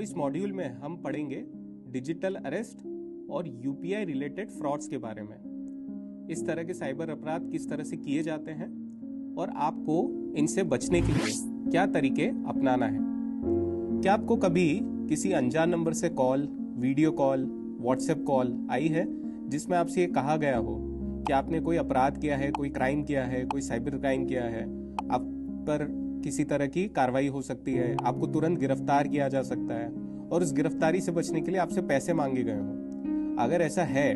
इस मॉड्यूल में हम पढ़ेंगे डिजिटल अरेस्ट और यूपीआई रिलेटेड फ्रॉड्स के बारे में। इस तरह के साइबर अपराध किस तरह से किए जाते हैं और आपको इनसे बचने के लिए क्या तरीके अपनाना है। क्या आपको कभी किसी अनजान नंबर से call, video call, WhatsApp call आई है जिसमें आपसे ये कहा गया हो कि आपने कोई अपराध किया है, कोई क्राइम किया है, कोई साइबर क्राइम किया है, आप पर किसी तरह की कार्रवाई हो सकती है, आपको तुरंत गिरफ्तार किया जा सकता है और उस गिरफ्तारी से बचने के लिए आपसे पैसे मांगे गए हों? अगर ऐसा है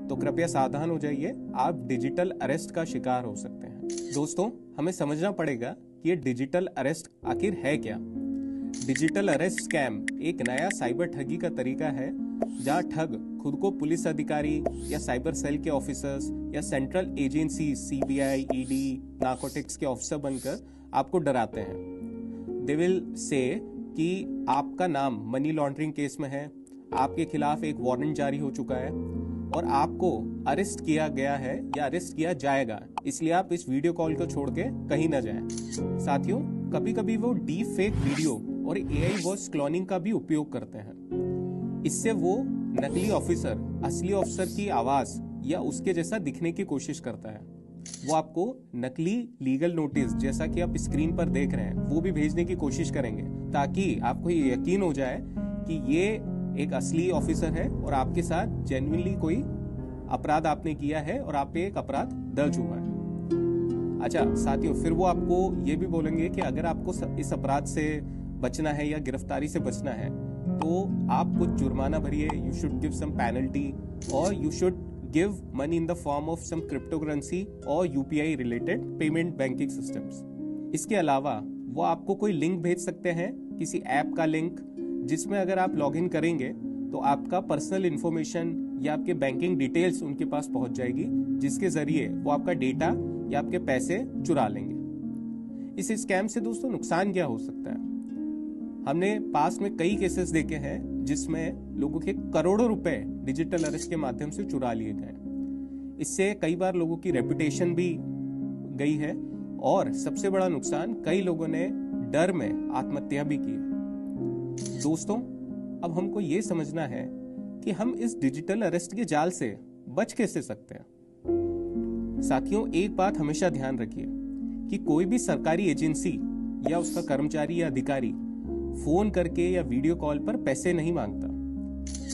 तो कृपया सावधान हो जाइए, आप डिजिटल अरेस्ट का शिकार हो सकते हैं। दोस्तों, हमें समझना पड़ेगा कि ये डिजिटल अरेस्ट आखिर है क्या। डिजिटल अरेस्ट स्कैम एक नया साइबर ठगी का तरीका है जहां ठग खुद को पुलिस अधिकारी या साइबर सेल के ऑफिसर्स या central agency CBI, ED, narcotics के ऑफिसर बनकर आपको डराते हैं। दे विल से कि आपका नाम मनी लॉन्ड्रिंग केस में है, आपके खिलाफ एक वारंट जारी हो चुका है और आपको अरेस्ट किया गया है या अरेस्ट किया जाएगा, इसलिए आप इस वीडियो कॉल को छोड़ के कहीं ना जाएं। साथियों, कभी कभी वो डीप फेक वीडियो और एआई वॉइस क्लोनिंग का भी उपयोग करते हैं। इससे वो नकली ऑफिसर असली ऑफिसर की आवाज या उसके जैसा दिखने की कोशिश करता है। वो आपको नकली लीगल नोटिस, जैसा कि आप स्क्रीन पर देख रहे हैं, वो भी भेजने की कोशिश करेंगे ताकि आपको ये यकीन हो जाए कि ये एक असली ऑफिसर है और आपके साथ जेन्युइनली कोई अपराध आपने किया है और आप पे एक अपराध दर्ज हुआ है। अच्छा साथियों, फिर वो आपको ये भी बोलेंगे कि अगर आपको इस अपराध से बचना है या गिरफ्तारी से बचना है तो आप कुछ जुर्माना भरिए, you should give some penalty और you should give money in the form of some cryptocurrency और UPI related payment banking systems। इसके अलावा वो आपको कोई लिंक भेज सकते हैं, किसी ऐप का लिंक, जिसमें अगर आप लॉगिन करेंगे तो आपका पर्सनल इंफॉर्मेशन या आपके बैंकिंग डिटेल्स उनके पास पहुंच जाएगी, जिसके जरिए वो आपका डेटा या आपके पैसे चुरा लेंगे। इस स्कैम से दोस्तों नुकसान क्या हो सकता है? हमने पास में कई केसेस देखे हैं जिसमें लोगों के करोड़ों रुपए डिजिटल अरेस्ट के माध्यम से चुरा लिए गए। इससे कई बार लोगों की रेपुटेशन भी गई है और सबसे बड़ा नुकसान, कई लोगों ने डर में आत्महत्या भी की है। दोस्तों, अब हमको ये समझना है कि हम इस डिजिटल अरेस्ट के जाल से बच कैसे सकते हैं। साथियों, एक बात हमेशा ध्यान रखिए कि कोई भी सरकारी एजेंसी या उसका कर्मचारी या अधिकारी फोन करके या वीडियो कॉल पर पैसे नहीं मांगता।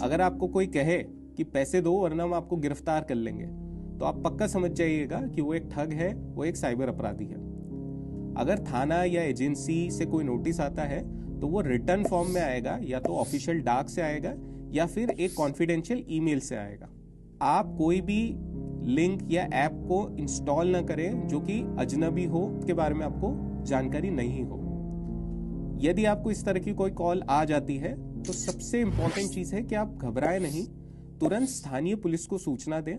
अगर आपको कोई कहे कि पैसे दो वरना हम आपको गिरफ्तार कर लेंगे, तो आप पक्का समझ जाइएगा कि वो एक ठग है, वो एक साइबर अपराधी है। अगर थाना या एजेंसी से कोई नोटिस आता है तो वो रिटर्न फॉर्म में आएगा, या तो ऑफिशियल डाक से आएगा या फिर एक कॉन्फिडेंशियल ईमेल से आएगा। आप कोई भी लिंक या ऐप को इंस्टॉल ना करें जो कि अजनबी हो, के बारे में आपको जानकारी नहीं हो। यदि आपको इस तरह की कोई कॉल आ जाती है तो सबसे इंपॉर्टेंट चीज है कि आप घबराएं नहीं, तुरंत स्थानीय पुलिस को सूचना दें,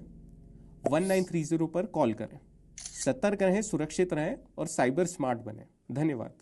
1930 पर कॉल करें। सतर्क रहें, सुरक्षित रहें और साइबर स्मार्ट बने। धन्यवाद।